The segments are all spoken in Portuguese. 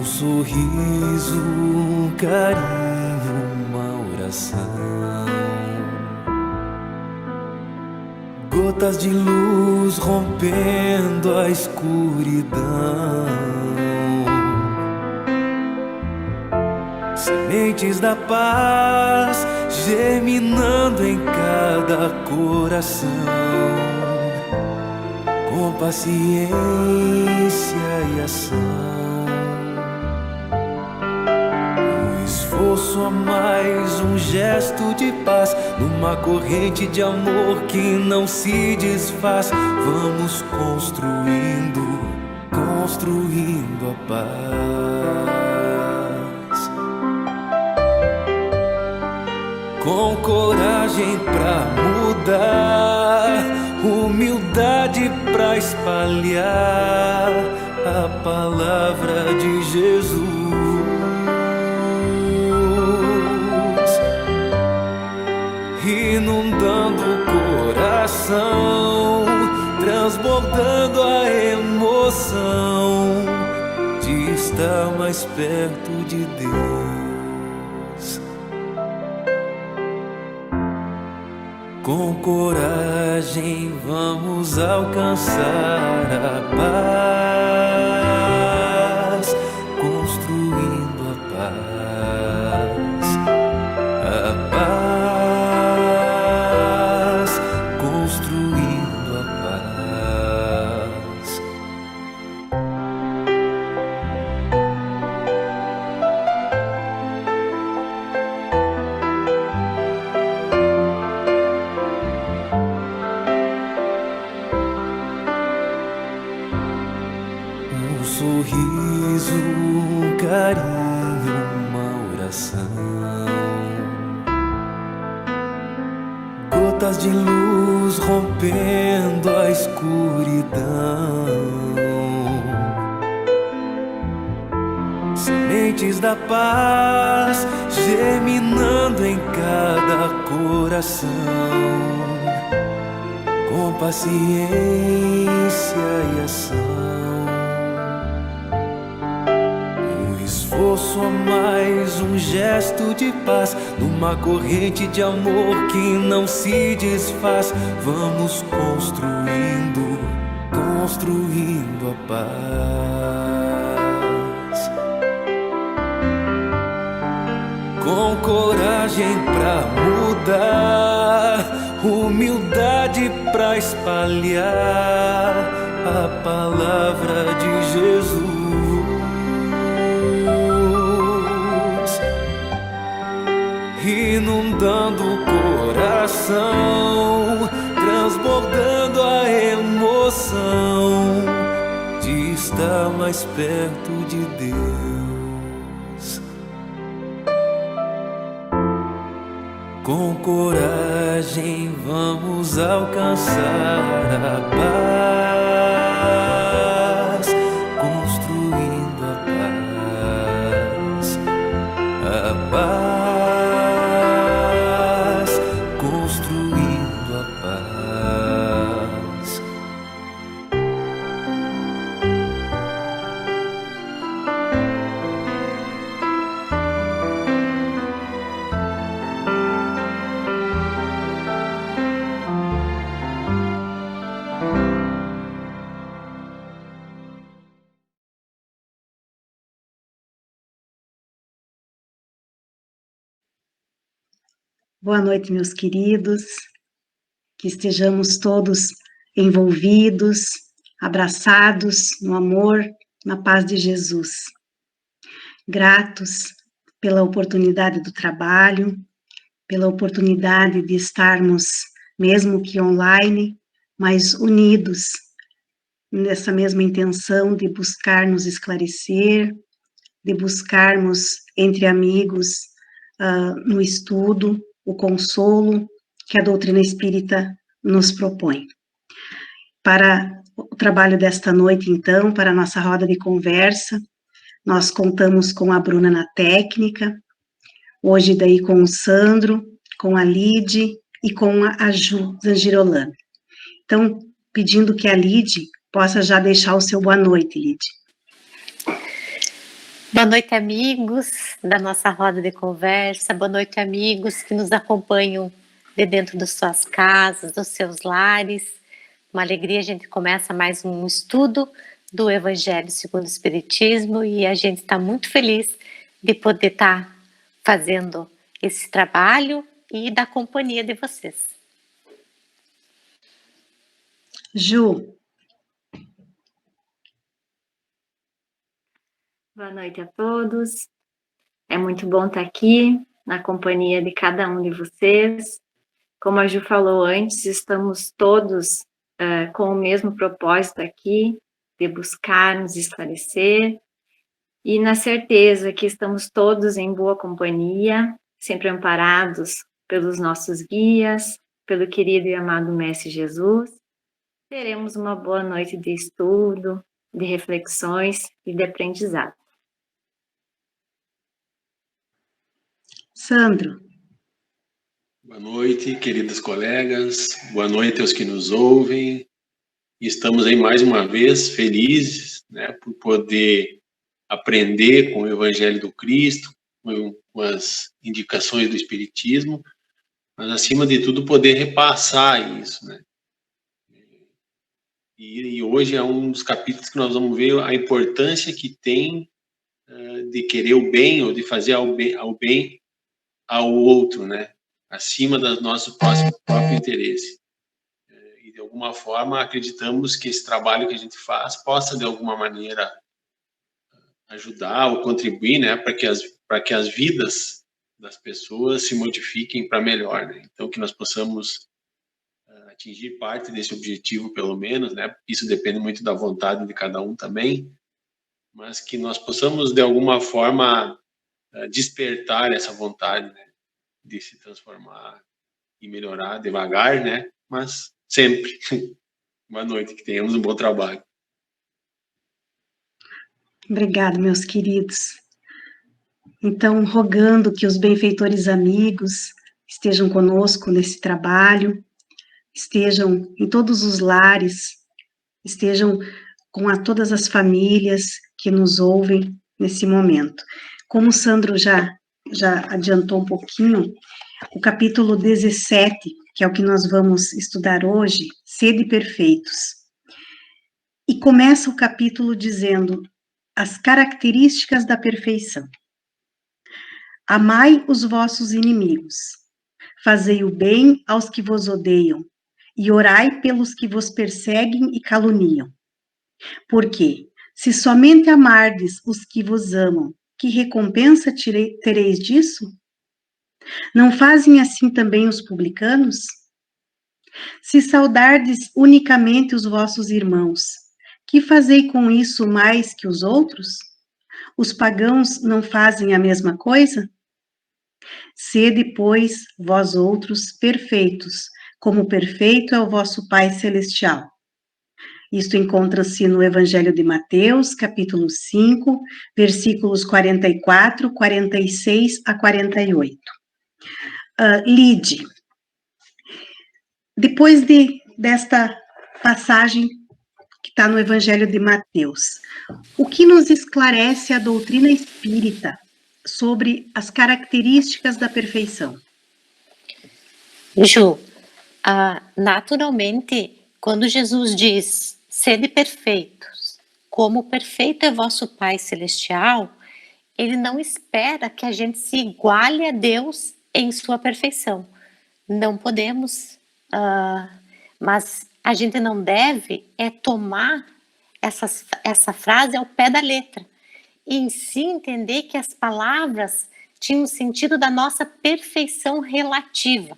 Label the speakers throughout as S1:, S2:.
S1: sorriso, um carinho, uma oração. Gotas de luz rompendo a escuridão. Sementes da paz germinando em cada coração. Com paciência e ação. Esforço a mais, um gesto de paz, numa corrente de amor que não se desfaz. Vamos construindo, construindo a paz. Com coragem pra mudar, humildade pra espalhar a palavra de Jesus. Inundando o coração, transbordando a emoção de estar mais perto de Deus. Com coragem vamos alcançar a paz, construindo a paz, a paz. Sorriso, um carinho, uma oração. Gotas de luz rompendo a escuridão. Sementes da paz germinando em cada coração. Com paciência e ação. Esforço a mais, um gesto de paz, numa corrente de amor que não se desfaz. Vamos construindo, construindo a paz. Com coragem pra mudar, humildade pra espalhar a palavra de Jesus. Inundando o coração, transbordando a emoção de estar mais perto de Deus. Com coragem vamos alcançar a paz, construindo a paz, a paz.
S2: Boa noite, meus queridos, que estejamos todos envolvidos, abraçados no amor, na paz de Jesus. Gratos pela oportunidade do trabalho, pela oportunidade de estarmos, mesmo que online, mas unidos nessa mesma intenção de buscar nos esclarecer, de buscarmos entre amigos no estudo, o consolo que a doutrina espírita nos propõe. Para o trabalho desta noite, então, para a nossa roda de conversa, nós contamos com a Bruna na técnica, hoje daí com o Sandro, com a Lide e com a Ju Zangirolano. Então, pedindo que a Lide possa já deixar o seu boa noite, Lide.
S3: Boa noite, amigos da nossa roda de conversa. Boa noite, amigos que nos acompanham de dentro das suas casas, dos seus lares. Uma alegria, a gente começa mais um estudo do Evangelho segundo o Espiritismo e a gente está muito feliz de poder estar fazendo esse trabalho e da companhia de vocês.
S2: Ju.
S4: Boa noite a todos. É muito bom estar aqui na companhia de cada um de vocês. Como a Ju falou antes, estamos todos com o mesmo propósito aqui, de buscar nos esclarecer, e na certeza que estamos todos em boa companhia, sempre amparados pelos nossos guias, pelo querido e amado Mestre Jesus. Teremos uma boa noite de estudo, de reflexões e de aprendizado.
S2: Sandro.
S5: Boa noite, queridos colegas. Boa noite aos que nos ouvem. Estamos aí mais uma vez felizes, né, por poder aprender com o Evangelho do Cristo, com as indicações do Espiritismo, mas acima de tudo poder repassar isso, né? E hoje é um dos capítulos que nós vamos ver a importância que tem de querer o bem ou de fazer ao bem ao outro, né? Acima do nosso próprio interesse. E, de alguma forma, acreditamos que esse trabalho que a gente faz possa, de alguma maneira, ajudar ou contribuir, né, para que as vidas das pessoas se modifiquem para melhor, né? Então, que nós possamos atingir parte desse objetivo, pelo menos, né? Isso depende muito da vontade de cada um também, mas que nós possamos, de alguma forma, despertar essa vontade, né, de se transformar e melhorar devagar, né? Mas sempre. Boa noite, que tenhamos um bom trabalho.
S2: Obrigada, meus queridos. Então, rogando que os benfeitores amigos estejam conosco nesse trabalho, estejam em todos os lares, estejam com todas as famílias que nos ouvem nesse momento. Como o Sandro já adiantou um pouquinho, o capítulo 17, que é o que nós vamos estudar hoje, Sede Perfeitos. E começa o capítulo dizendo as características da perfeição. Amai os vossos inimigos, fazei o bem aos que vos odeiam, e orai pelos que vos perseguem e caluniam. Porque, se somente amardes os que vos amam, que recompensa tereis disso? Não fazem assim também os publicanos? Se saudardes unicamente os vossos irmãos, que fazei com isso mais que os outros? Os pagãos não fazem a mesma coisa? Sede, pois, vós outros perfeitos, como perfeito é o vosso Pai Celestial. Isto encontra-se no Evangelho de Mateus, capítulo 5, versículos 44, 46 a 48. Lide, depois desta passagem que está no Evangelho de Mateus, o que nos esclarece a doutrina espírita sobre as características da perfeição?
S3: Ju, naturalmente, quando Jesus diz, sede perfeitos, como perfeito é vosso Pai Celestial, ele não espera que a gente se iguale a Deus em sua perfeição. Não podemos, mas a gente não deve tomar essa frase ao pé da letra, e em si entender que as palavras tinham o sentido da nossa perfeição relativa.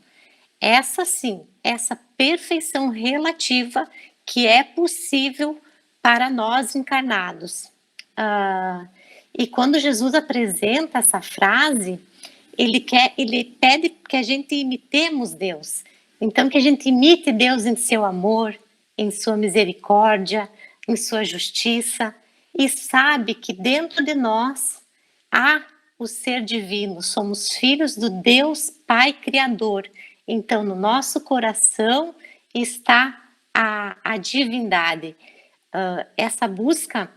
S3: Essa sim, essa perfeição relativa que é possível para nós encarnados. E quando Jesus apresenta essa frase, ele pede que a gente imitemos Deus. Então, que a gente imite Deus em seu amor, em sua misericórdia, em sua justiça, e sabe que dentro de nós há o ser divino, somos filhos do Deus Pai Criador. Então, no nosso coração está a divindade. Essa busca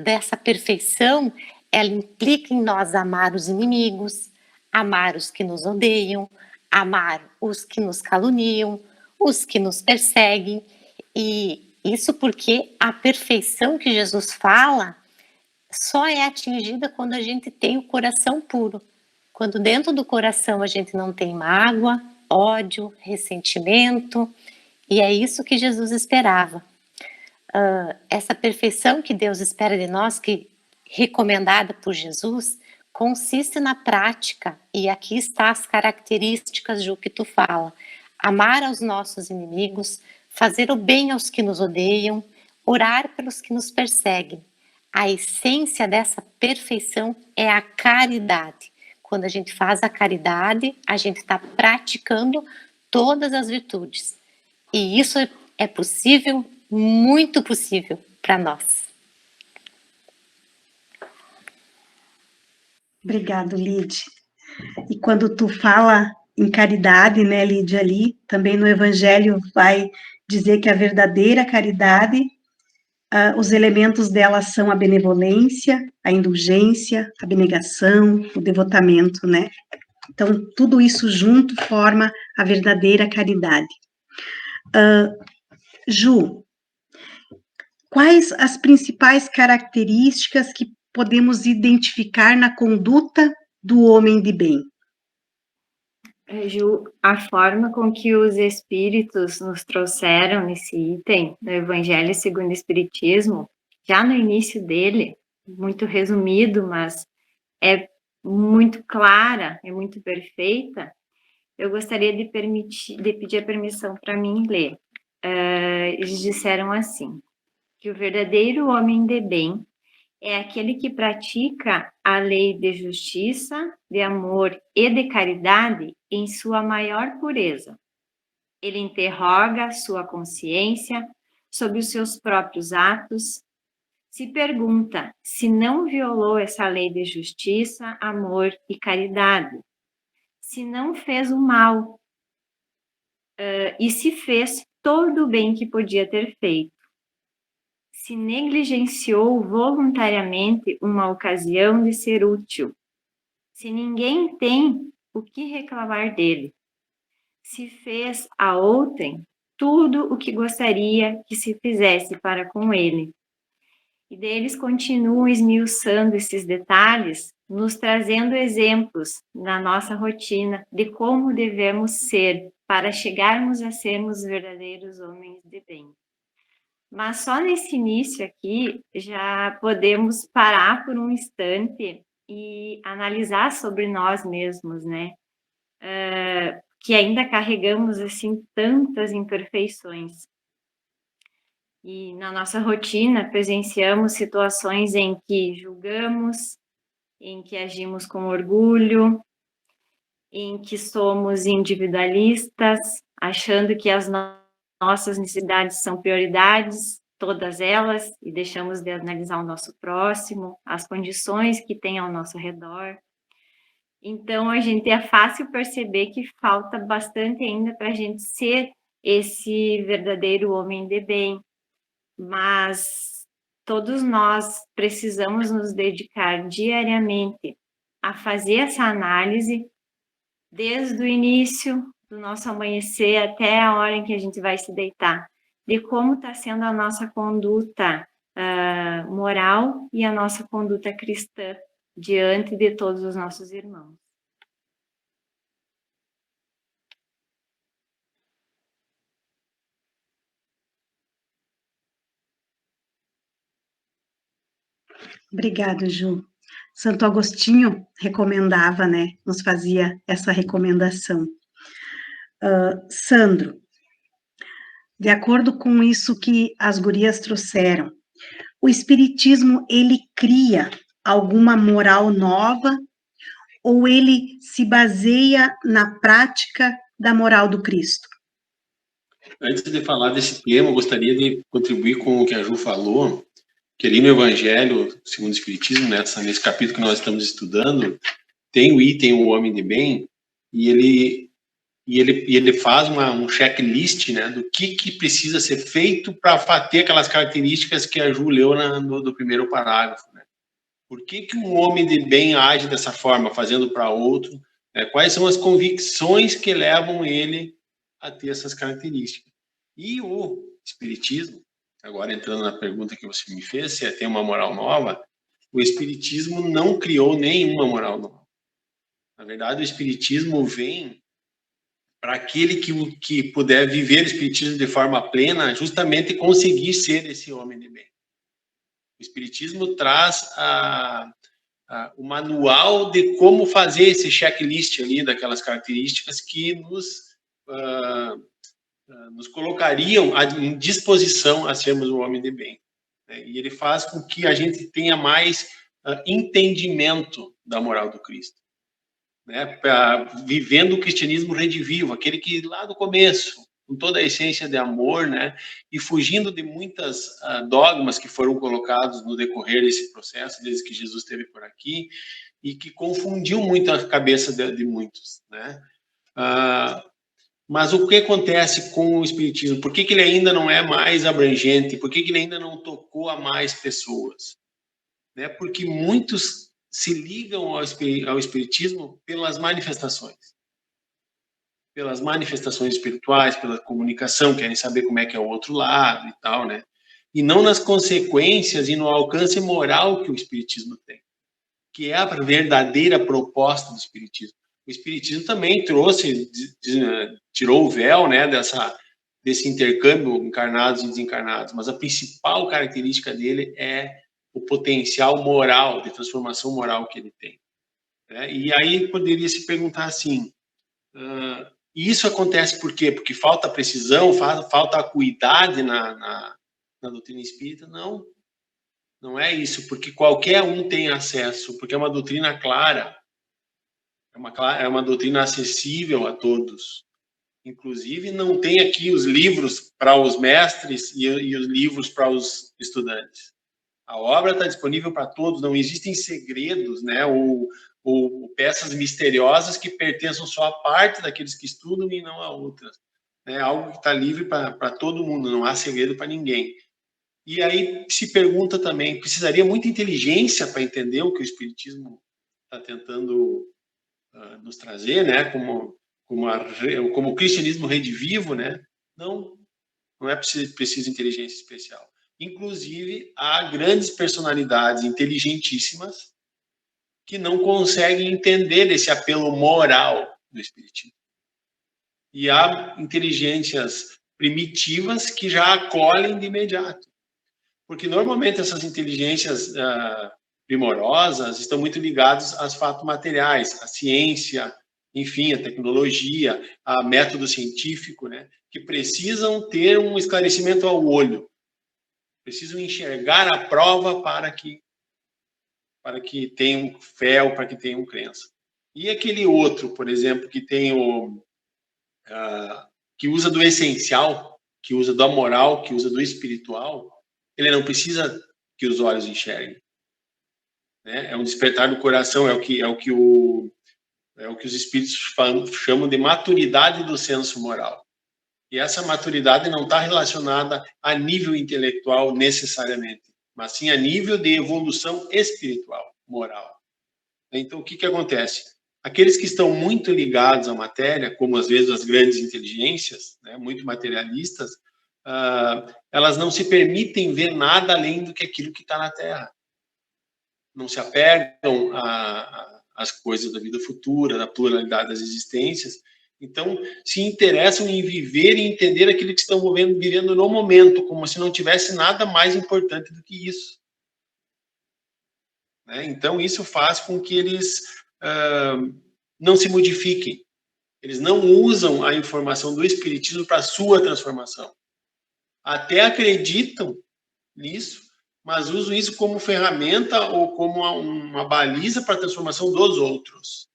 S3: dessa perfeição ela implica em nós amar os inimigos, amar os que nos odeiam, amar os que nos caluniam, os que nos perseguem. E isso porque a perfeição que Jesus fala só é atingida quando a gente tem o coração puro. Quando dentro do coração a gente não tem mágoa, ódio, ressentimento, e é isso que Jesus esperava. Essa perfeição que Deus espera de nós, que recomendada por Jesus, consiste na prática, e aqui está as características, Ju, que tu fala: amar aos nossos inimigos, fazer o bem aos que nos odeiam, orar pelos que nos perseguem. A essência dessa perfeição é a caridade. Quando a gente faz a caridade, a gente está praticando todas as virtudes. E isso é possível, muito possível para nós.
S2: Obrigado, Lide. E quando tu fala em caridade, né, Lide, ali, também no Evangelho vai dizer que a verdadeira caridade, os elementos dela são a benevolência, a indulgência, a abnegação, o devotamento, né? Então, tudo isso junto forma a verdadeira caridade. Ju, quais as principais características que podemos identificar na conduta do homem de bem?
S4: Ju, a forma com que os espíritos nos trouxeram nesse item, no Evangelho segundo o Espiritismo, já no início dele, muito resumido, mas é muito clara, é muito perfeita, eu gostaria de pedir a permissão para mim ler. Eles disseram assim, que o verdadeiro homem de bem é aquele que pratica a lei de justiça, de amor e de caridade em sua maior pureza. Ele interroga sua consciência sobre os seus próprios atos, se pergunta se não violou essa lei de justiça, amor e caridade, se não fez o mal e se fez todo o bem que podia ter feito, se negligenciou voluntariamente uma ocasião de ser útil, se ninguém tem o que reclamar dele, se fez a outrem tudo o que gostaria que se fizesse para com ele. E daí eles continuam esmiuçando esses detalhes, nos trazendo exemplos na nossa rotina de como devemos ser para chegarmos a sermos verdadeiros homens de bem. Mas só nesse início aqui já podemos parar por um instante e analisar sobre nós mesmos, né? Que ainda carregamos assim tantas imperfeições. E na nossa rotina presenciamos situações em que julgamos, em que agimos com orgulho, em que somos individualistas, achando que as nossas necessidades são prioridades, todas elas, e deixamos de analisar o nosso próximo, as condições que tem ao nosso redor. Então, a gente é fácil perceber que falta bastante ainda para a gente ser esse verdadeiro homem de bem, mas todos nós precisamos nos dedicar diariamente a fazer essa análise desde o início do nosso amanhecer até a hora em que a gente vai se deitar, de como está sendo a nossa conduta moral e a nossa conduta cristã diante de todos os nossos irmãos.
S2: Obrigada, Ju. Santo Agostinho recomendava, né? Nos fazia essa recomendação. Sandro, de acordo com isso que as gurias trouxeram, o Espiritismo, ele cria alguma moral nova ou ele se baseia na prática da moral do Cristo?
S5: Antes de falar desse tema, eu gostaria de contribuir com o que a Ju falou, que ali no Evangelho, segundo o Espiritismo, nesse capítulo que nós estamos estudando, tem o item O Homem de Bem, e ele faz um checklist, né, do que precisa ser feito para ter aquelas características que a Ju leu do primeiro parágrafo, né? Por que um homem de bem age dessa forma, fazendo para outro? Quais são as convicções que levam ele a ter essas características? E o Espiritismo, agora entrando na pergunta que você me fez, se tem uma moral nova, o Espiritismo não criou nenhuma moral nova. Na verdade, o Espiritismo vem para aquele que puder viver o Espiritismo de forma plena, justamente conseguir ser esse homem de bem. O Espiritismo traz o manual de como fazer esse checklist ali daquelas características que nos colocariam em disposição a sermos um homem de bem. E ele faz com que a gente tenha mais entendimento da moral do Cristo. Vivendo o cristianismo redivivo, aquele que lá do começo, com toda a essência de amor, e fugindo de muitas dogmas que foram colocados no decorrer desse processo, desde que Jesus esteve por aqui, e que confundiu muito a cabeça de muitos. Mas o que acontece com o Espiritismo? Por que ele ainda não é mais abrangente? Por que ele ainda não tocou a mais pessoas? Porque muitos se ligam ao Espiritismo pelas manifestações espirituais, pela comunicação, querem saber como é que é o outro lado e tal, e não nas consequências e no alcance moral que o Espiritismo tem, que é a verdadeira proposta do Espiritismo. O Espiritismo também tirou o véu, desse intercâmbio encarnados e desencarnados, mas a principal característica dele é o potencial moral, de transformação moral que ele tem. E aí poderia se perguntar assim, isso acontece por quê? Porque falta precisão, falta acuidade na doutrina espírita? Não é isso, porque qualquer um tem acesso, porque é uma doutrina clara, é uma doutrina acessível a todos. Inclusive, não tem aqui os livros para os mestres e os livros para os estudantes. A obra está disponível para todos, não existem segredos, ou peças misteriosas que pertençam só a parte daqueles que estudam e não a outras. É algo que está livre para todo mundo, não há segredo para ninguém. E aí se pergunta também, precisaria muita inteligência para entender o que o Espiritismo está tentando nos trazer, como o cristianismo redivivo, Não é preciso inteligência especial. Inclusive, há grandes personalidades inteligentíssimas que não conseguem entender esse apelo moral do Espiritismo. E há inteligências primitivas que já acolhem de imediato. Porque, normalmente, essas inteligências primorosas estão muito ligadas aos fatos materiais, à ciência, enfim, à tecnologia, a método científico, que precisam ter um esclarecimento ao olho. Precisam enxergar a prova para que tenham fé ou para que tenham crença. E aquele outro, por exemplo, que tem que usa do essencial, que usa da moral, que usa do espiritual, ele não precisa que os olhos enxerguem. É um despertar do coração, é o que os espíritos chamam de maturidade do senso moral. E essa maturidade não está relacionada a nível intelectual necessariamente, mas sim a nível de evolução espiritual, moral. Então, o que acontece? Aqueles que estão muito ligados à matéria, como às vezes as grandes inteligências, muito materialistas, elas não se permitem ver nada além do que aquilo que está na Terra. Não se apegam às coisas da vida futura, da pluralidade das existências. Então, se interessam em viver e entender aquilo que estão vivendo no momento, como se não tivesse nada mais importante do que isso. Então, isso faz com que eles não se modifiquem. Eles não usam a informação do Espiritismo para a sua transformação. Até acreditam nisso, mas usam isso como ferramenta ou como uma baliza para a transformação dos outros,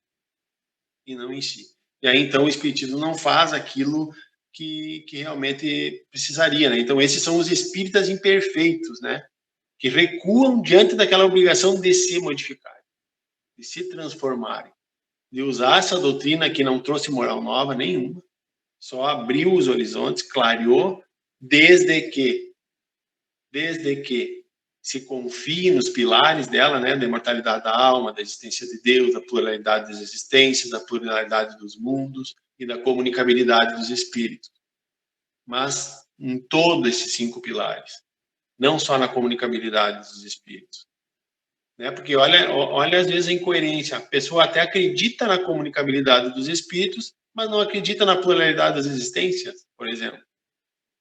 S5: e não em si. E aí, então, o Espiritismo não faz aquilo que realmente precisaria. Então, esses são os espíritas imperfeitos, que recuam diante daquela obrigação de se modificar, de se transformarem, de usar essa doutrina que não trouxe moral nova nenhuma, só abriu os horizontes, clareou, desde que se confie nos pilares dela, né, da imortalidade da alma, da existência de Deus, da pluralidade das existências, da pluralidade dos mundos e da comunicabilidade dos espíritos. Mas em todos esses 5 pilares, não só na comunicabilidade dos espíritos. Né? Porque olha às vezes a incoerência. A pessoa até acredita na comunicabilidade dos espíritos, mas não acredita na pluralidade das existências, por exemplo.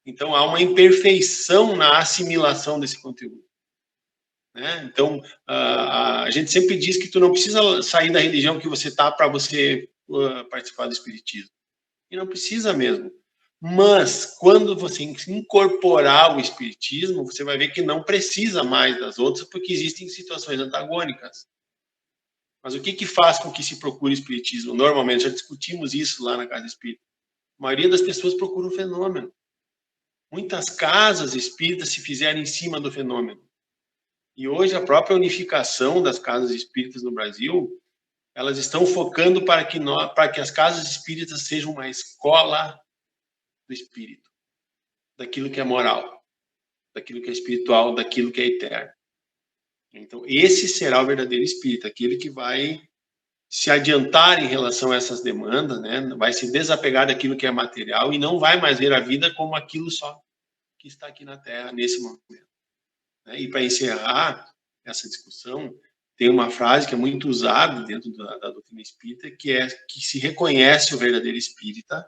S5: Então, há uma imperfeição na assimilação desse conteúdo. Né? Então, a gente sempre diz que tu não precisa sair da religião que você está para você participar do espiritismo. E não precisa mesmo. Mas, quando você incorporar o espiritismo, você vai ver que não precisa mais das outras, porque existem situações antagônicas. Mas o que faz com que se procure o espiritismo? Normalmente, já discutimos isso lá na Casa Espírita. A maioria das pessoas procura um fenômeno. Muitas casas espíritas se fizeram em cima do fenômeno. E hoje, a própria unificação das casas espíritas no Brasil, elas estão focando para que as casas espíritas sejam uma escola do espírito, daquilo que é moral, daquilo que é espiritual, daquilo que é eterno. Então, esse será o verdadeiro espírito, aquele que vai se adiantar em relação a essas demandas, né? Vai se desapegar daquilo que é material e não vai mais ver a vida como aquilo só que está aqui na Terra nesse momento. Né? E para encerrar essa discussão, tem uma frase que é muito usada dentro da doutrina espírita, que é que se reconhece o verdadeiro espírita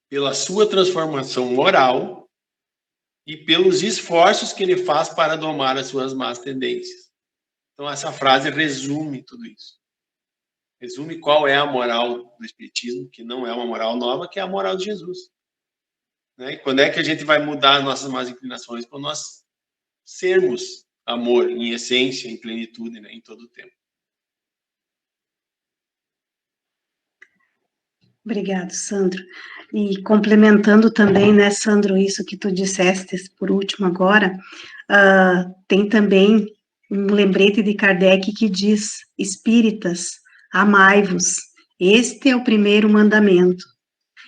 S5: pela sua transformação moral e pelos esforços que ele faz para domar as suas más tendências. Então, essa frase resume tudo isso. Resume qual é a moral do espiritismo, que não é uma moral nova, que é a moral de Jesus. Né? E quando é que a gente vai mudar nossas más inclinações? Para nós sermos amor em essência, em plenitude, né? Em todo o tempo.
S2: Obrigado, Sandro. E complementando também, né, Sandro, isso que tu disseste por último agora, tem também um lembrete de Kardec que diz: espíritas, amai-vos, este é o primeiro mandamento.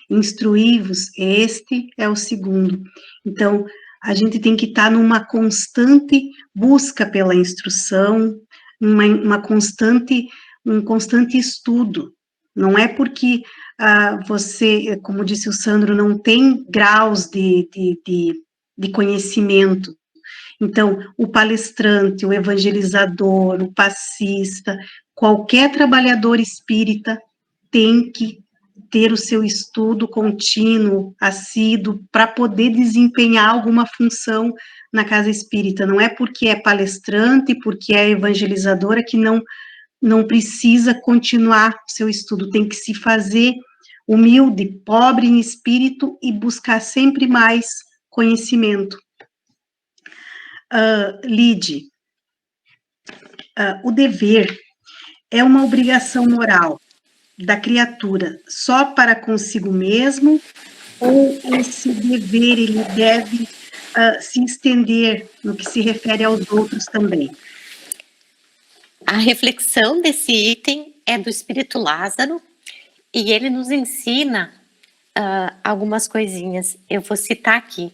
S2: Instruí-vos, este é o segundo. Então, a gente tem que estar numa constante busca pela instrução, um constante estudo. Não é porque você, como disse o Sandro, não tem graus de conhecimento. Então, o palestrante, o evangelizador, o passista, qualquer trabalhador espírita tem que ter o seu estudo contínuo, assíduo, para poder desempenhar alguma função na casa espírita. Não é porque é palestrante, porque é evangelizadora que não precisa continuar o seu estudo, tem que se fazer humilde, pobre em espírito e buscar sempre mais conhecimento. Lide, o dever é uma obrigação moral da criatura só para consigo mesmo, ou esse dever ele deve se estender no que se refere aos outros também?
S3: A reflexão desse item é do Espírito Lázaro e ele nos ensina algumas coisinhas. Eu vou citar aqui.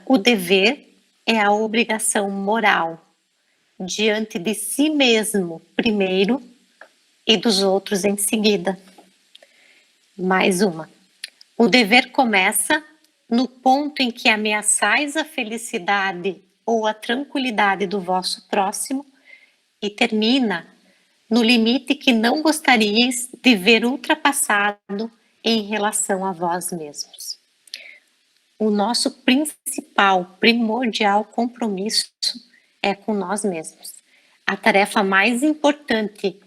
S3: O dever é a obrigação moral diante de si mesmo primeiro e dos outros em seguida. Mais uma. O dever começa no ponto em que ameaçais a felicidade ou a tranquilidade do vosso próximo e termina no limite que não gostaríeis de ver ultrapassado em relação a vós mesmos. O nosso primordial compromisso é com nós mesmos. A tarefa mais importante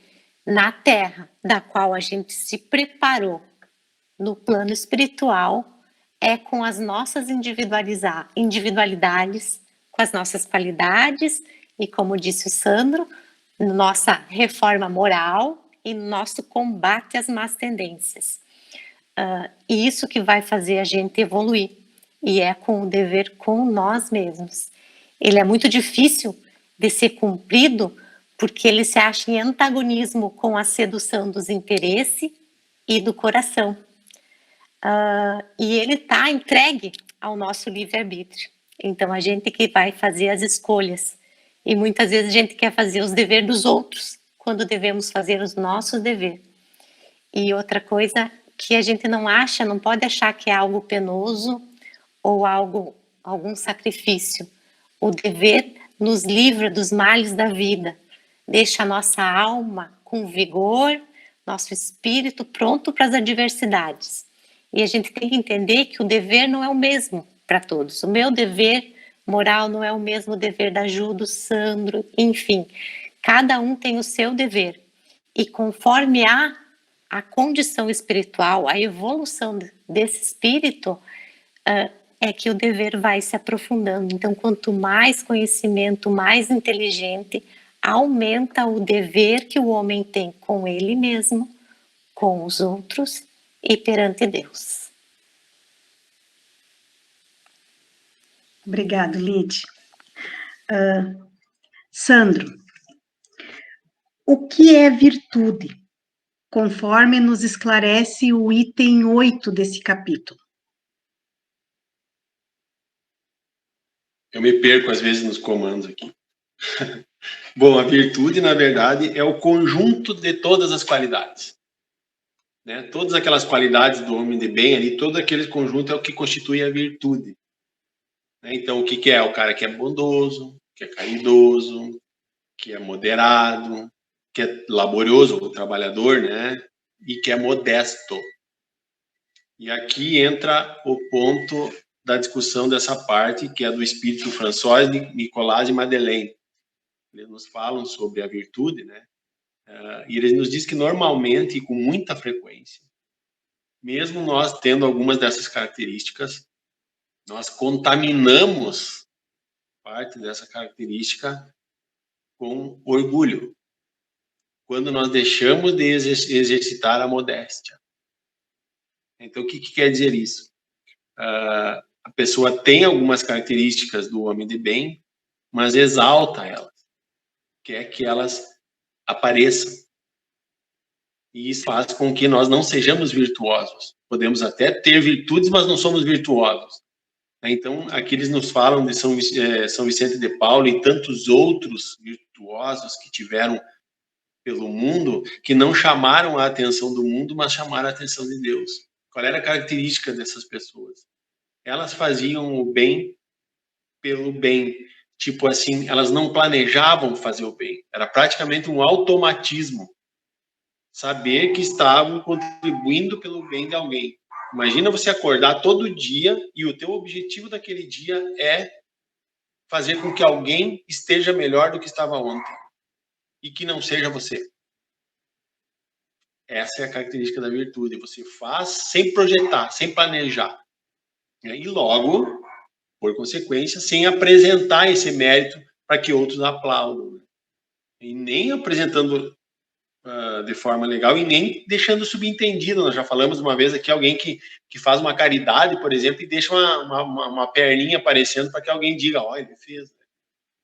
S3: na Terra, da qual a gente se preparou no plano espiritual, é com as nossas individualidades, com as nossas qualidades e, como disse o Sandro, nossa reforma moral e nosso combate às más tendências. E isso que vai fazer a gente evoluir, e é com o dever com nós mesmos. Ele é muito difícil de ser cumprido, porque ele se acha em antagonismo com a sedução dos interesses e do coração. E ele está entregue ao nosso livre-arbítrio. Então, a gente que vai fazer as escolhas. E muitas vezes a gente quer fazer os deveres dos outros, quando devemos fazer os nossos deveres. E outra coisa que a gente não pode achar que é algo penoso ou algum sacrifício. O dever nos livra dos males da vida, deixa a nossa alma com vigor, nosso espírito pronto para as adversidades. E a gente tem que entender que o dever não é o mesmo para todos. O meu dever moral não é o mesmo dever da Ju, do Sandro, enfim. Cada um tem o seu dever. E conforme a condição espiritual, a evolução desse espírito, é que o dever vai se aprofundando. Então, quanto mais conhecimento, mais inteligente, aumenta o dever que o homem tem com ele mesmo, com os outros e perante Deus.
S2: Obrigado, Lide. Sandro, o que é virtude? Conforme nos esclarece o item 8 desse capítulo.
S5: Eu me perco, às vezes, nos comandos aqui. Bom, a virtude, na verdade, é o conjunto de todas as qualidades. Né? Todas aquelas qualidades do homem de bem ali, todo aquele conjunto é o que constitui a virtude. Né? Então, o que é? O cara que é bondoso, que é caridoso, que é moderado, que é laborioso, o trabalhador, né? E que é modesto. E aqui entra o ponto da discussão dessa parte, que é do espírito François, Nicolas e Madeleine. Eles nos falam sobre a virtude, né? E eles nos dizem que normalmente e com muita frequência, mesmo nós tendo algumas dessas características, nós contaminamos parte dessa característica com orgulho, quando nós deixamos de exercitar a modéstia. Então, o que quer dizer isso? A pessoa tem algumas características do homem de bem, mas exalta elas, quer que elas apareçam. E isso faz com que nós não sejamos virtuosos. Podemos até ter virtudes, mas não somos virtuosos. Então, aqui eles nos falam de São Vicente de Paulo e tantos outros virtuosos que tiveram pelo mundo, que não chamaram a atenção do mundo, mas chamaram a atenção de Deus. Qual era a característica dessas pessoas? Elas faziam o bem pelo bem. Tipo assim, elas não planejavam fazer o bem. Era praticamente um automatismo. Saber que estavam contribuindo pelo bem de alguém. Imagina você acordar todo dia e o teu objetivo daquele dia é fazer com que alguém esteja melhor do que estava ontem. E que não seja você. Essa é a característica da virtude. Você faz sem projetar, sem planejar. E logo, por consequência, sem apresentar esse mérito para que outros aplaudam. E nem apresentando de forma legal e nem deixando subentendido. Nós já falamos uma vez aqui, alguém que faz uma caridade, por exemplo, e deixa uma perninha aparecendo para que alguém diga, ó, ele fez.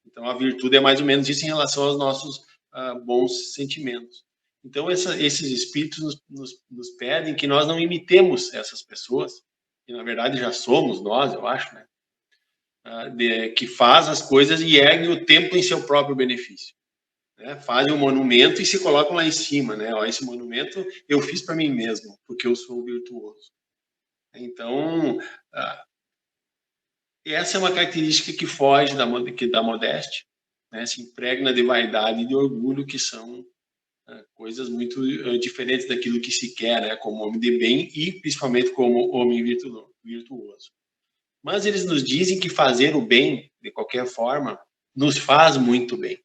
S5: Então, a virtude é mais ou menos isso em relação aos nossos bons sentimentos. Então, esses espíritos nos pedem que nós não imitemos essas pessoas, que na verdade já somos nós, eu acho, né? Que faz as coisas e ergue o templo em seu próprio benefício. Né? Fazem um monumento e se colocam lá em cima, né? Ó, esse monumento eu fiz para mim mesmo, porque eu sou virtuoso. Então, essa é uma característica que foge da modéstia, né? Se impregna de vaidade e de orgulho, que são coisas muito diferentes daquilo que se quer, né? Como homem de bem e principalmente como homem virtuoso. Mas eles nos dizem que fazer o bem, de qualquer forma, nos faz muito bem.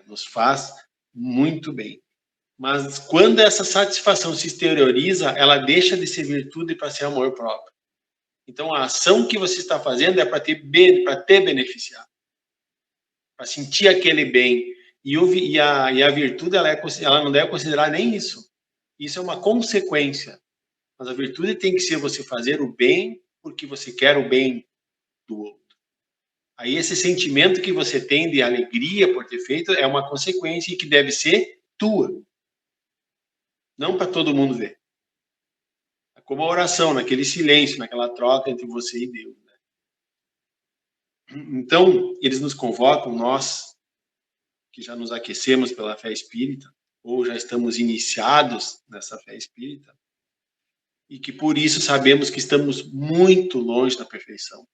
S5: Nos faz muito bem. Mas quando essa satisfação se exterioriza, ela deixa de ser virtude para ser amor próprio. Então, a ação que você está fazendo é para te beneficiar, para sentir aquele bem. E a virtude, ela não deve considerar nem isso. Isso é uma consequência. Mas a virtude tem que ser você fazer o bem porque você quer o bem do outro. Aí esse sentimento que você tem de alegria por ter feito é uma consequência e que deve ser tua. Não para todo mundo ver. É como a oração, naquele silêncio, naquela troca entre você e Deus. Né? Então, eles nos convocam, nós que já nos aquecemos pela fé espírita, ou já estamos iniciados nessa fé espírita, e que por isso sabemos que estamos muito longe da perfeição,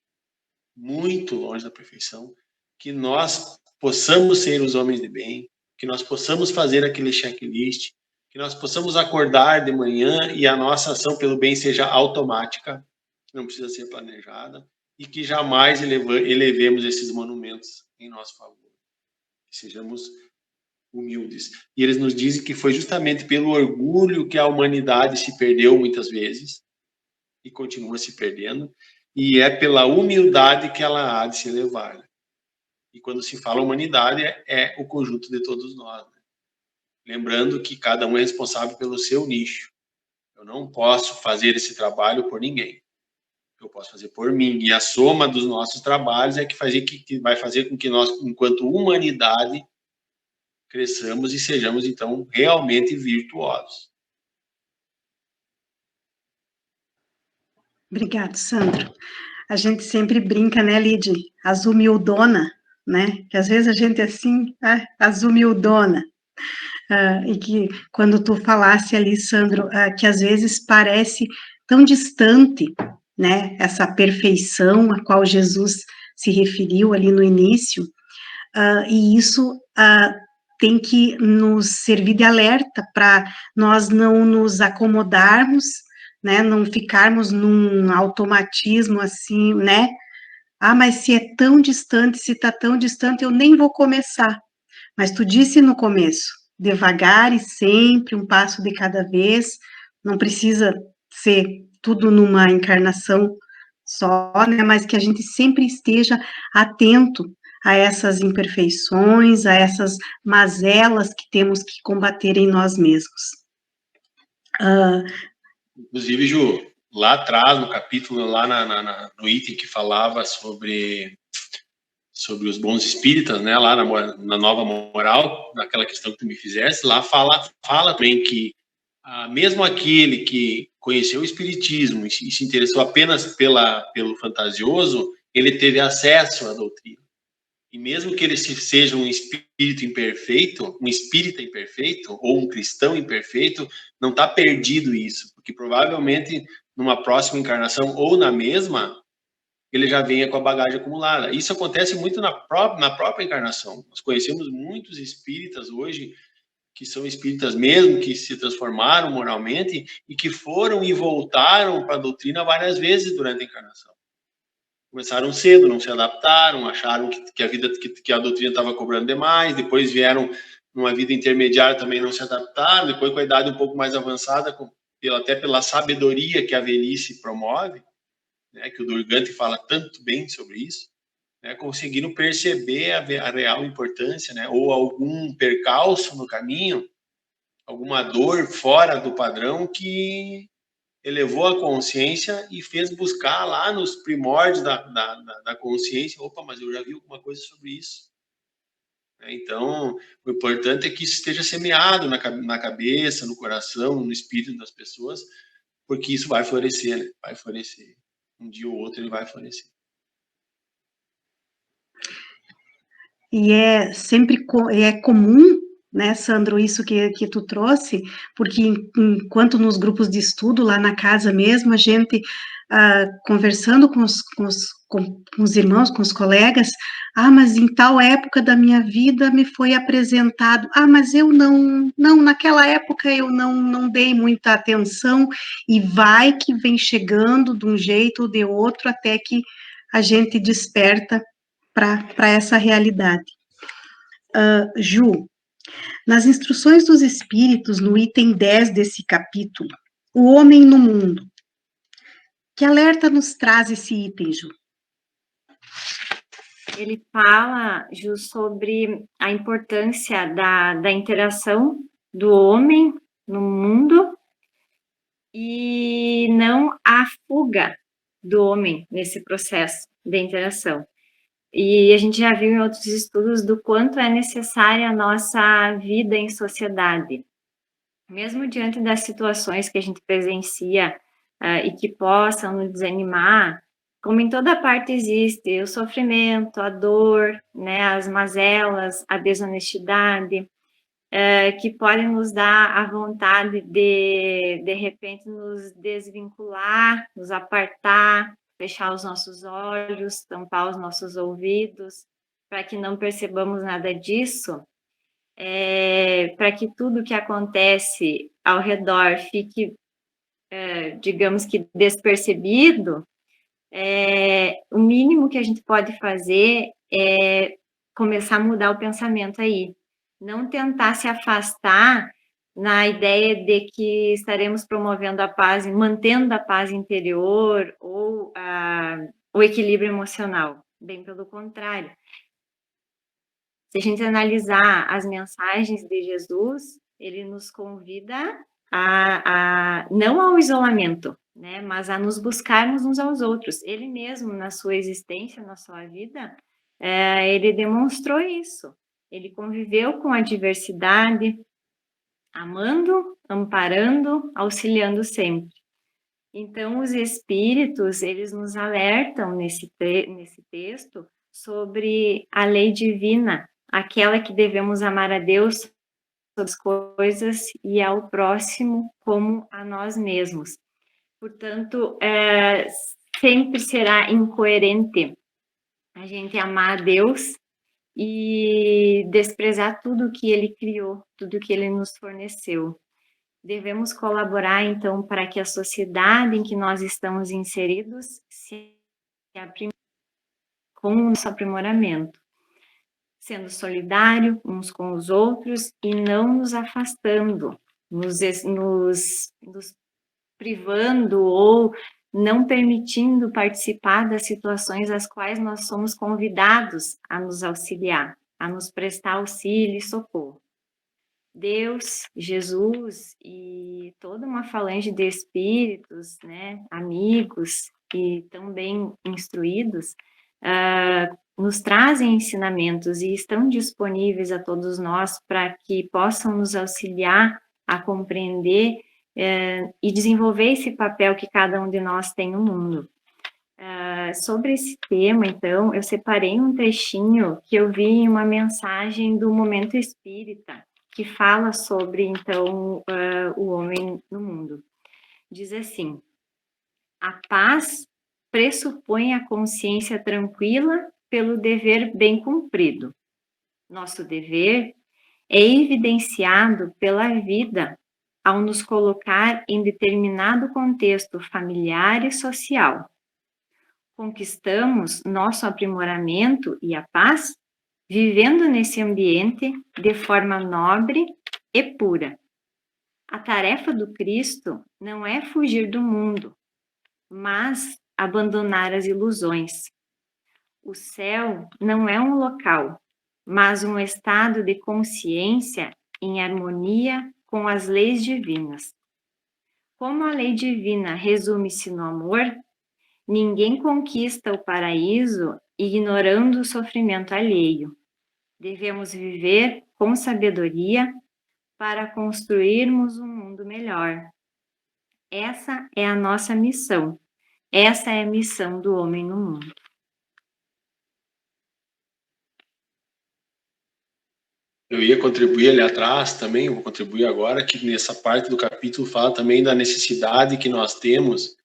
S5: que nós possamos ser os homens de bem, que nós possamos fazer aquele checklist, que nós possamos acordar de manhã e a nossa ação pelo bem seja automática, não precisa ser planejada, e que jamais elevemos esses monumentos em nosso favor. Que sejamos humildes. E eles nos dizem que foi justamente pelo orgulho que a humanidade se perdeu muitas vezes, e continua se perdendo, e é pela humildade que ela há de se elevar. Né? E quando se fala humanidade, é o conjunto de todos nós. Né? Lembrando que cada um é responsável pelo seu nicho. Eu não posso fazer esse trabalho por ninguém. Eu posso fazer por mim. E a soma dos nossos trabalhos é que vai fazer com que nós, enquanto humanidade, cresçamos e sejamos, então, realmente virtuosos.
S2: Obrigado, Sandro. A gente sempre brinca, né, Lide? As humildona, né? Que às vezes a gente é assim, as humildona. E que quando tu falasse ali, Sandro, que às vezes parece tão distante, né? Essa perfeição a qual Jesus se referiu ali no início, e isso tem que nos servir de alerta para nós não nos acomodarmos, né, não ficarmos num automatismo assim, né, mas se é tão distante, se está tão distante, eu nem vou começar. Mas tu disse no começo, devagar e sempre, um passo de cada vez, não precisa ser tudo numa encarnação só, né, mas que a gente sempre esteja atento a essas imperfeições, a essas mazelas que temos que combater em nós mesmos.
S5: Inclusive, Ju, lá atrás, no capítulo, lá no item que falava sobre os bons espíritas, né, lá na nova moral, naquela questão que tu me fizesse, lá fala também que mesmo aquele que conheceu o espiritismo e se interessou apenas pelo fantasioso, ele teve acesso à doutrina. E mesmo que ele seja um espírito imperfeito, um espírita imperfeito, ou um cristão imperfeito, não está perdido isso, porque provavelmente numa próxima encarnação ou na mesma, ele já venha com a bagagem acumulada. Isso acontece muito na própria encarnação. Nós conhecemos muitos espíritas hoje, que são espíritas mesmo, que se transformaram moralmente e que foram e voltaram para a doutrina várias vezes durante a encarnação. Começaram cedo, não se adaptaram, acharam que a doutrina estava cobrando demais, depois vieram numa vida intermediária, também não se adaptaram, depois com a idade um pouco mais avançada, até pela sabedoria que a velhice promove, né, que o Durgante fala tanto bem sobre isso, né, conseguiram perceber a real importância, né, ou algum percalço no caminho, alguma dor fora do padrão que elevou a consciência e fez buscar lá nos primórdios da consciência, opa, mas eu já vi alguma coisa sobre isso. Então, o importante é que isso esteja semeado na cabeça, no coração, no espírito das pessoas, porque isso vai florescer, né? Vai florescer. Um dia ou outro ele vai florescer.
S2: E é sempre comum, né, Sandro, isso que tu trouxe, porque enquanto nos grupos de estudo, lá na casa mesmo, a gente, conversando com os irmãos, com os colegas, mas em tal época da minha vida me foi apresentado, mas eu não, naquela época eu não dei muita atenção, e vai que vem chegando de um jeito ou de outro, até que a gente desperta para essa realidade. Ju, nas instruções dos espíritos, no item 10 desse capítulo, o homem no mundo, que alerta nos traz esse item, Ju?
S4: Ele fala, Ju, sobre a importância da interação do homem no mundo e não a fuga do homem nesse processo de interação. E a gente já viu em outros estudos do quanto é necessária a nossa vida em sociedade. Mesmo diante das situações que a gente presencia e que possam nos desanimar, como em toda parte existe o sofrimento, a dor, né, as mazelas, a desonestidade, que podem nos dar a vontade de repente, nos desvincular, nos apartar, fechar os nossos olhos, tampar os nossos ouvidos, para que não percebamos nada disso, para que tudo que acontece ao redor fique, digamos que, despercebido, o mínimo que a gente pode fazer é começar a mudar o pensamento aí. Não tentar se afastar na ideia de que estaremos promovendo a paz, mantendo a paz interior ou o equilíbrio emocional. Bem pelo contrário. Se a gente analisar as mensagens de Jesus, ele nos convida não ao isolamento, né, mas a nos buscarmos uns aos outros. Ele mesmo, na sua existência, na sua vida, ele demonstrou isso. Ele conviveu com a diversidade, amando, amparando, auxiliando sempre. Então, os espíritos, eles nos alertam nesse texto sobre a lei divina, aquela que devemos amar a Deus sobre as coisas e ao próximo como a nós mesmos. Portanto, sempre será incoerente a gente amar a Deus e desprezar tudo que Ele criou, tudo que Ele nos forneceu. Devemos colaborar, então, para que a sociedade em que nós estamos inseridos se aprimore com o nosso aprimoramento, sendo solidário uns com os outros e não nos afastando, nos privando ou não permitindo participar das situações às quais nós somos convidados a nos auxiliar, a nos prestar auxílio e socorro. Deus, Jesus e toda uma falange de espíritos, né, amigos e tão bem instruídos, nos trazem ensinamentos e estão disponíveis a todos nós para que possam nos auxiliar a compreender e desenvolver esse papel que cada um de nós tem no mundo. Sobre esse tema, então, eu separei um trechinho que eu vi em uma mensagem do Momento Espírita, que fala sobre, então, o homem no mundo. Diz assim: a paz pressupõe a consciência tranquila pelo dever bem cumprido. Nosso dever é evidenciado pela vida ao nos colocar em determinado contexto familiar e social. Conquistamos nosso aprimoramento e a paz vivendo nesse ambiente de forma nobre e pura. A tarefa do Cristo não é fugir do mundo, mas abandonar as ilusões. O céu não é um local, mas um estado de consciência em harmonia com as leis divinas. Como a lei divina resume-se no amor, ninguém conquista o paraíso ignorando o sofrimento alheio. Devemos viver com sabedoria para construirmos um mundo melhor. Essa é a nossa missão. Essa é a missão do homem no mundo.
S5: Eu ia contribuir ali atrás também, vou contribuir agora, que nessa parte do capítulo fala também da necessidade que nós temos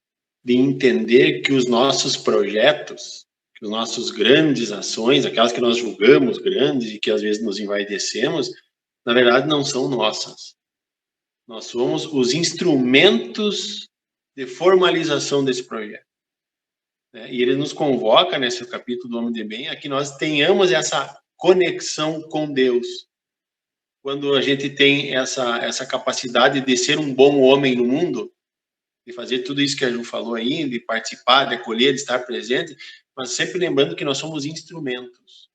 S5: de entender que os nossos projetos, que os nossos grandes ações, aquelas que nós julgamos grandes e que às vezes nos envaidecemos, na verdade não são nossas. Nós somos os instrumentos de formalização desse projeto. E ele nos convoca, nesse capítulo do Homem de Bem, a que nós tenhamos essa conexão com Deus. Quando a gente tem essa capacidade de ser um bom homem no mundo, de fazer tudo isso que a Ju falou aí, de participar, de acolher, de estar presente, mas sempre lembrando que nós somos instrumentos.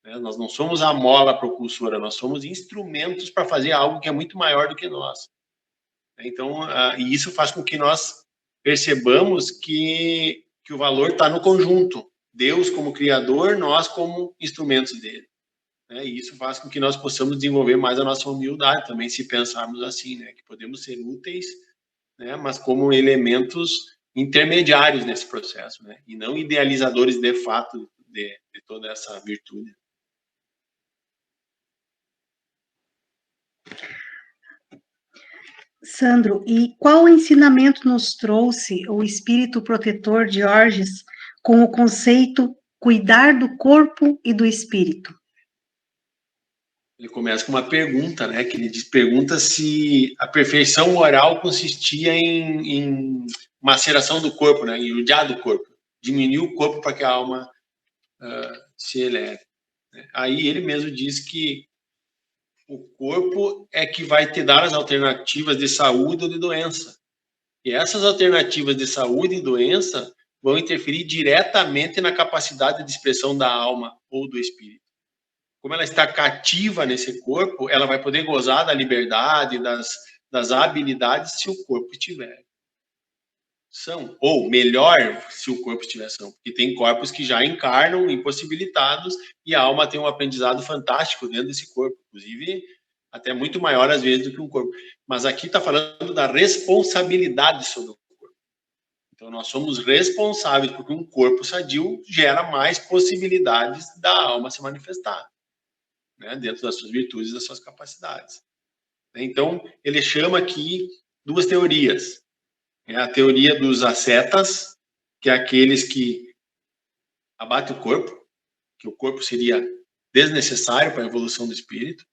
S5: Nós não somos a mola propulsora, nós somos instrumentos para fazer algo que é muito maior do que nós. Então, e isso faz com que nós percebamos que o valor está no conjunto. Deus como Criador, nós como instrumentos dele. E isso faz com que nós possamos desenvolver mais a nossa humildade também, se pensarmos assim, que podemos ser úteis, mas como elementos intermediários nesse processo, né? E não idealizadores de fato de toda essa virtude.
S2: Sandro, e qual ensinamento nos trouxe o espírito protetor de Georges com o conceito cuidar do corpo e do espírito?
S5: Ele começa com uma pergunta, né? Que ele pergunta se a perfeição moral consistia em maceração do corpo, né? Em judiar do corpo, diminuir o corpo para que a alma se eleve. Né? Aí ele mesmo diz que o corpo é que vai te dar as alternativas de saúde ou de doença. E essas alternativas de saúde e doença vão interferir diretamente na capacidade de expressão da alma ou do espírito. Como ela está cativa nesse corpo, ela vai poder gozar da liberdade, das habilidades, se o corpo estiver são. Ou, melhor, se o corpo estiver são. Porque tem corpos que já encarnam impossibilitados e a alma tem um aprendizado fantástico dentro desse corpo. Inclusive, até muito maior, às vezes, do que um corpo. Mas aqui está falando da responsabilidade sobre o corpo. Então, nós somos responsáveis, porque um corpo sadio gera mais possibilidades da alma se manifestar, né, dentro das suas virtudes e das suas capacidades. Então, ele chama aqui duas teorias. É a teoria dos ascetas, que é aqueles que abatem o corpo, que o corpo seria desnecessário para a evolução do espírito,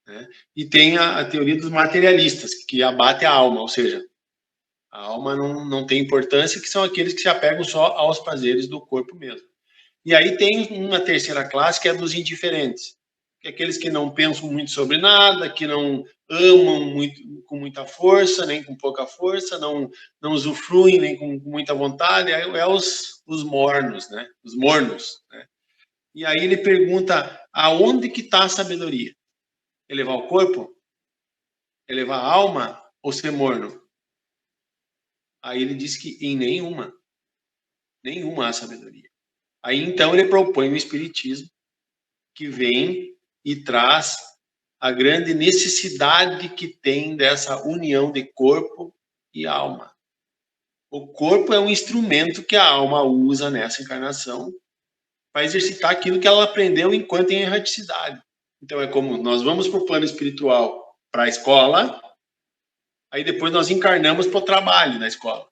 S5: né? E tem a teoria dos materialistas, que abate a alma, ou seja, a alma não tem importância, que são aqueles que se apegam só aos prazeres do corpo mesmo. E aí tem uma terceira classe, que é dos indiferentes, que é aqueles que não pensam muito sobre nada, que não amam muito, com muita força, nem com pouca força, não usufruem nem com muita vontade, é os mornos, né? Os mornos, né? E aí ele pergunta, aonde que está a sabedoria? Elevar o corpo? Elevar a alma? Ou ser morno? Aí ele diz que em nenhuma há sabedoria. Aí então ele propõe o espiritismo, que vem e traz a grande necessidade que tem dessa união de corpo e alma. O corpo é um instrumento que a alma usa nessa encarnação para exercitar aquilo que ela aprendeu enquanto em erraticidade. Então é como nós vamos para o plano espiritual, para a escola, aí depois nós encarnamos para o trabalho da escola.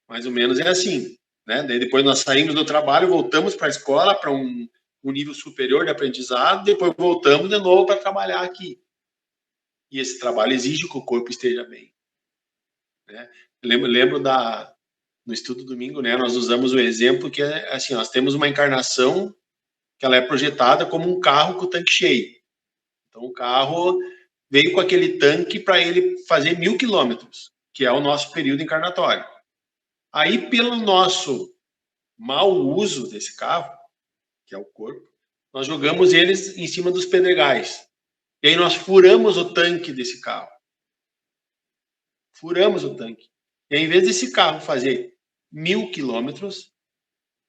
S5: Mais ou menos é assim, né? Daí depois nós saímos do trabalho, voltamos para a escola, para um nível superior de aprendizado, depois voltamos de novo para trabalhar aqui. E esse trabalho exige que o corpo esteja bem, né? Lembro no estudo domingo, né? Nós usamos o exemplo que é assim, nós temos uma encarnação que ela é projetada como um carro com o tanque cheio. Então o carro veio com aquele tanque para ele fazer 1000 quilômetros, que é o nosso período encarnatório. Aí, pelo nosso mau uso desse carro, que é o corpo, nós jogamos eles em cima dos pedregais. E aí nós furamos o tanque desse carro. Furamos o tanque. E aí, em vez desse carro fazer 1000 quilômetros,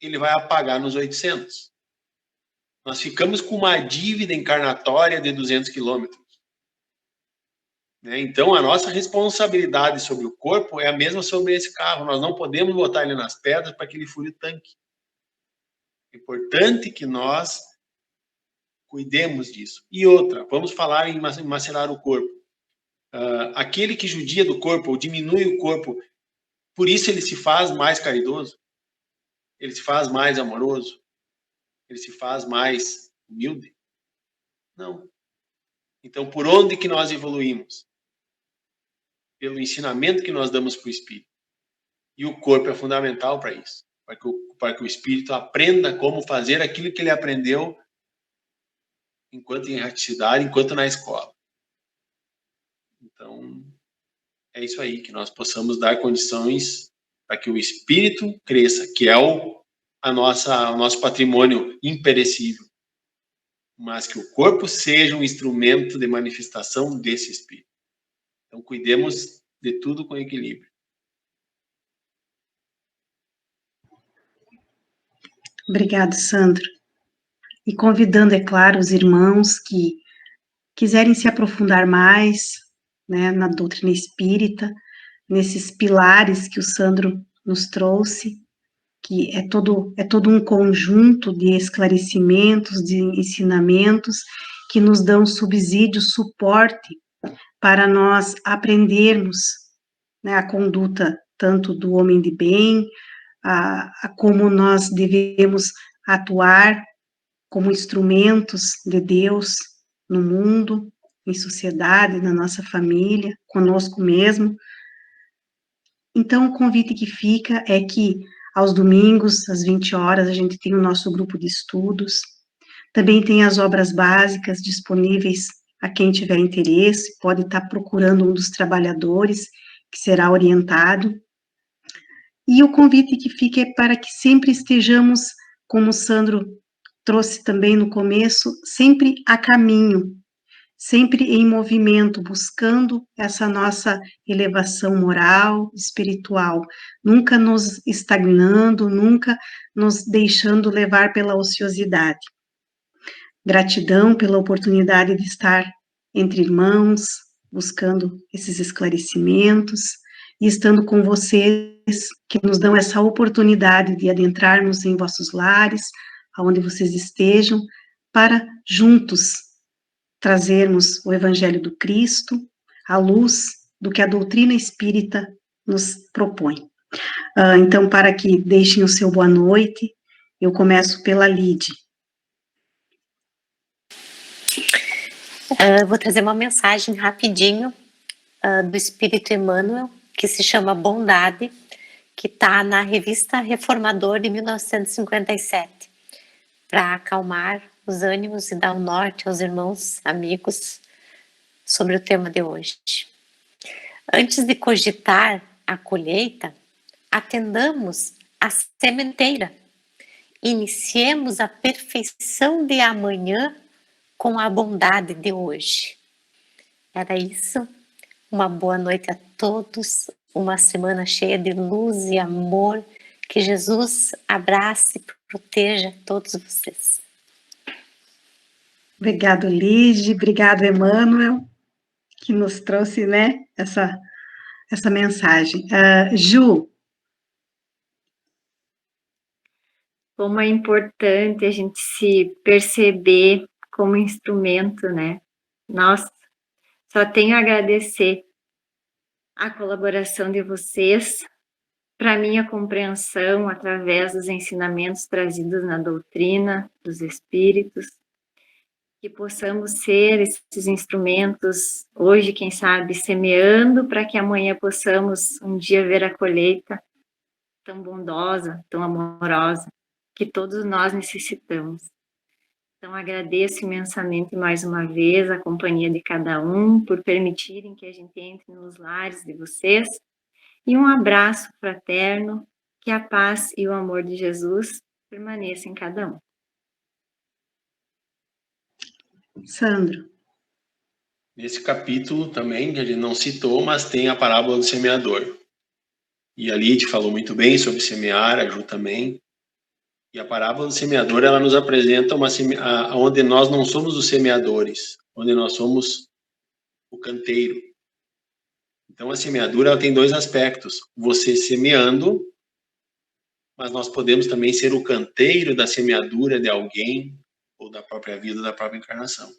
S5: ele vai apagar nos 800. Nós ficamos com uma dívida encarnatória de 200 quilômetros. Né? Então, a nossa responsabilidade sobre o corpo é a mesma sobre esse carro. Nós não podemos botar ele nas pedras para que ele fure o tanque. É importante que nós cuidemos disso. E outra, vamos falar em macerar o corpo. Aquele que judia do corpo ou diminui o corpo, por isso ele se faz mais caridoso, ele se faz mais amoroso, ele se faz mais humilde? Não. Então, por onde que nós evoluímos? Pelo ensinamento que nós damos para o espírito. E o corpo é fundamental para isso, para que o espírito aprenda como fazer aquilo que ele aprendeu enquanto em erraticidade, enquanto na escola. Então, é isso aí, que nós possamos dar condições para que o espírito cresça, que é o nosso patrimônio imperecível, mas que o corpo seja um instrumento de manifestação desse espírito. Então, cuidemos de tudo com equilíbrio.
S2: Obrigado, Sandro. E convidando, é claro, os irmãos que quiserem se aprofundar mais, né, na doutrina espírita, nesses pilares que o Sandro nos trouxe, que é todo um conjunto de esclarecimentos, de ensinamentos, que nos dão subsídio, suporte, para nós aprendermos, né, a conduta tanto do homem de bem, a como nós devemos atuar como instrumentos de Deus no mundo, em sociedade, na nossa família, conosco mesmo. Então, o convite que fica é que, aos domingos, às 20 horas, a gente tem o nosso grupo de estudos. Também tem as obras básicas disponíveis a quem tiver interesse, pode estar procurando um dos trabalhadores, que será orientado. E o convite que fica é para que sempre estejamos, como o Sandro trouxe também no começo, sempre a caminho, sempre em movimento, buscando essa nossa elevação moral, espiritual, nunca nos estagnando, nunca nos deixando levar pela ociosidade. Gratidão pela oportunidade de estar entre irmãos, buscando esses esclarecimentos, e estando com vocês, que nos dão essa oportunidade de adentrarmos em vossos lares, aonde vocês estejam, para juntos trazermos o Evangelho do Cristo, à luz do que a doutrina espírita nos propõe. Então, para que deixem o seu boa noite, eu começo pela Lide.
S3: Vou trazer uma mensagem rapidinho do Espírito Emmanuel, que se chama Bondade, que está na Revista Reformador de 1957, para acalmar os ânimos e dar um norte aos irmãos, amigos, sobre o tema de hoje. Antes de cogitar a colheita, atendamos a sementeira. Iniciemos a perfeição de amanhã com a bondade de hoje. Era isso. Uma boa noite a todos. Uma semana cheia de luz e amor. Que Jesus abrace e proteja todos vocês.
S2: Obrigado, Lide. Obrigado, Emmanuel, que nos trouxe, né, essa mensagem. Ju.
S4: Como é importante a gente se perceber como instrumento, né? Nossa, só tenho a agradecer a colaboração de vocês para minha compreensão através dos ensinamentos trazidos na doutrina dos Espíritos, que possamos ser esses instrumentos hoje, quem sabe, semeando para que amanhã possamos um dia ver a colheita tão bondosa, tão amorosa, que todos nós necessitamos. Então, agradeço imensamente mais uma vez a companhia de cada um, por permitirem que a gente entre nos lares de vocês, e um abraço fraterno, que a paz e o amor de Jesus permaneçam em cada um.
S2: Sandro.
S5: Nesse capítulo também, que a gente não citou, mas tem a parábola do semeador. E a Lide falou muito bem sobre semear, a Ju também. E a parábola do semeador, ela nos apresenta onde nós não somos os semeadores, onde nós somos o canteiro. Então, a semeadura ela tem dois aspectos. Você semeando, mas nós podemos também ser o canteiro da semeadura de alguém, ou da própria vida, da própria encarnação.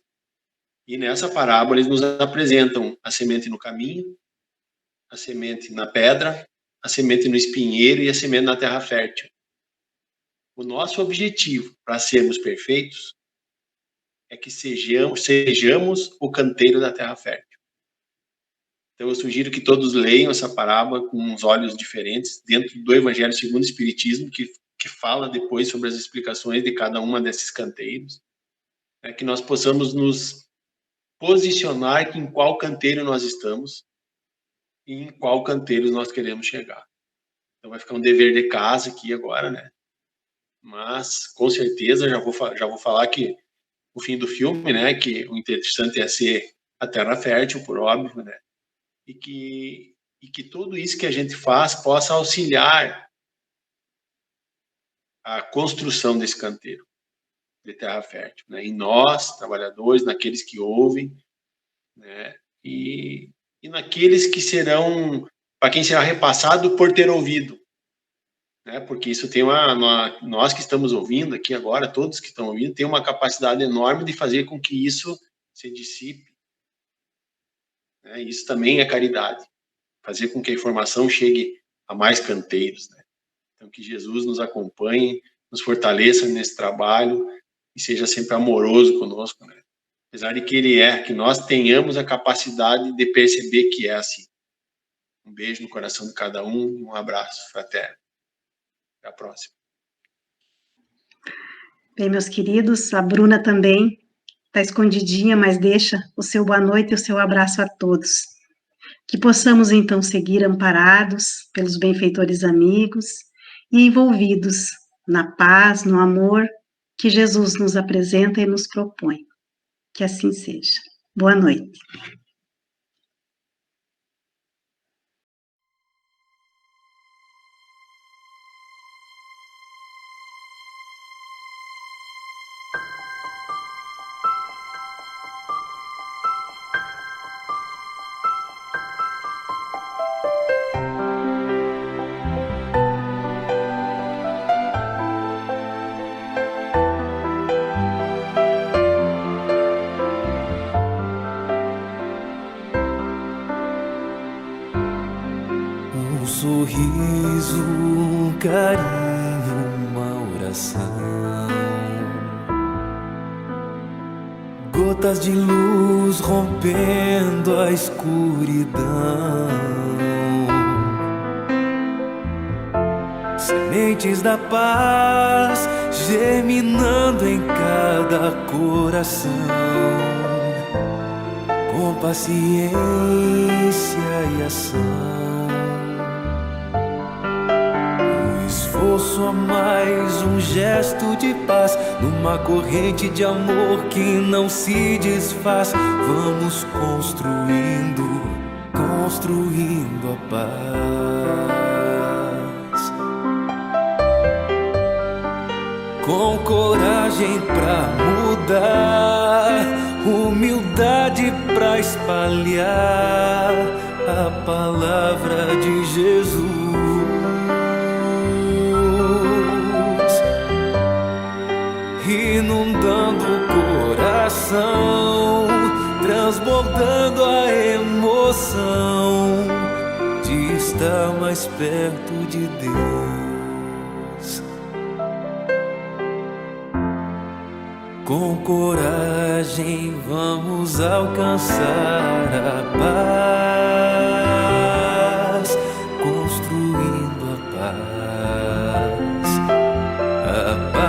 S5: E nessa parábola, eles nos apresentam a semente no caminho, a semente na pedra, a semente no espinheiro e a semente na terra fértil. O nosso objetivo para sermos perfeitos é que sejamos o canteiro da terra fértil. Então, eu sugiro que todos leiam essa parábola com uns olhos diferentes, dentro do Evangelho segundo o Espiritismo, que fala depois sobre as explicações de cada uma desses canteiros, que nós possamos nos posicionar em qual canteiro nós estamos e em qual canteiro nós queremos chegar. Então, vai ficar um dever de casa aqui agora, né? Mas, com certeza, já vou falar que o fim do filme, né, que o interessante é ser a terra fértil, por óbvio, né, e que tudo isso que a gente faz possa auxiliar a construção desse canteiro de terra fértil, né, em nós, trabalhadores, naqueles que ouvem, né, e naqueles que serão, para quem será repassado por ter ouvido, né? Porque isso tem nós que estamos ouvindo aqui agora, todos que estão ouvindo, tem uma capacidade enorme de fazer com que isso se dissipe, né? Isso também é caridade, fazer com que a informação chegue a mais canteiros, né? Então, que Jesus nos acompanhe, nos fortaleça nesse trabalho e seja sempre amoroso conosco, né? Apesar de que que nós tenhamos a capacidade de perceber que é assim. Um beijo no coração de cada um e um abraço fraterno. Até a próxima.
S2: Bem, meus queridos, a Bruna também está escondidinha, mas deixa o seu boa noite e o seu abraço a todos. Que possamos, então, seguir amparados pelos benfeitores amigos e envolvidos na paz, no amor que Jesus nos apresenta e nos propõe. Que assim seja. Boa noite.
S1: Um sorriso, um carinho, uma oração. Gotas de luz rompendo a escuridão. Sementes da paz germinando em cada coração. Com paciência e ação. Esforço a mais, um gesto de paz, numa corrente de amor que não se desfaz. Vamos construindo, construindo a paz. Com coragem pra mudar, humildade pra espalhar a palavra de Jesus. Inundando o coração, transbordando a emoção de estar mais perto de Deus. Com coragem vamos alcançar a paz, construindo a paz, a paz.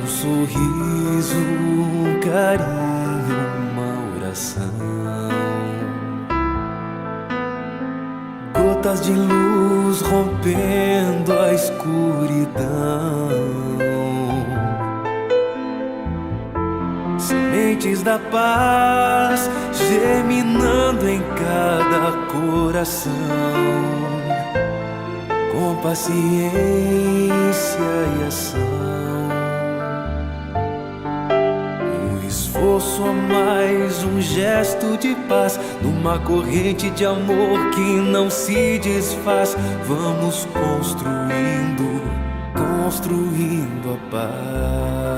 S1: Um sorriso, um carinho, uma oração. Gotas de luz rompendo a escuridão. Sementes da paz germinando em cada coração. Com paciência e ação. Esforço a mais, um gesto de paz, numa corrente de amor que não se desfaz. Vamos construindo, construindo a paz.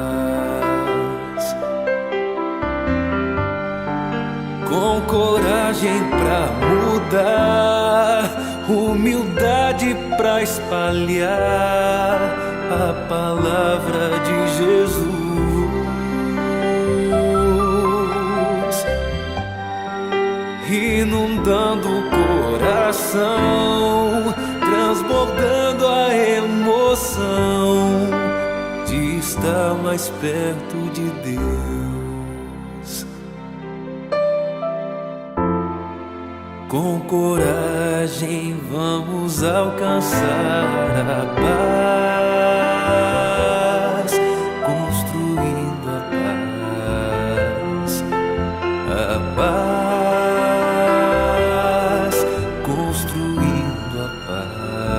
S1: Com coragem pra mudar, humildade pra espalhar a palavra de Jesus. Inundando o coração, transbordando a emoção de estar mais perto de Deus. Com coragem vamos alcançar a paz, construindo a paz, a construindo a paz.